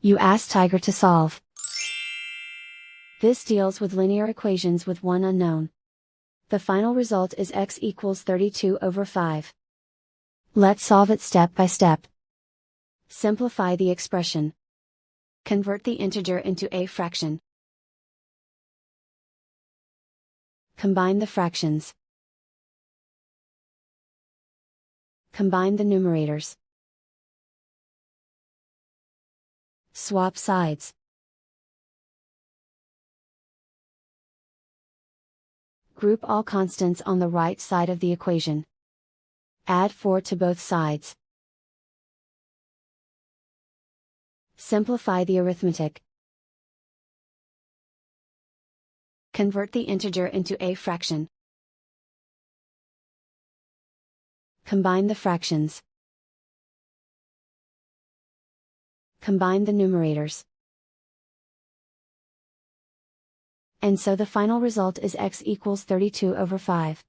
You ask Tiger to solve. This deals with linear equations with one unknown. The final result is x equals 32/5. Let's solve it step by step. Simplify the expression. Convert the integer into a fraction. Combine the fractions. Combine the numerators. Swap sides. Group all constants on the right side of the equation. Add 4 to both sides. Simplify the arithmetic. Convert the integer into a fraction. Combine the fractions. Combine the numerators. And so the final result is x equals 32/5.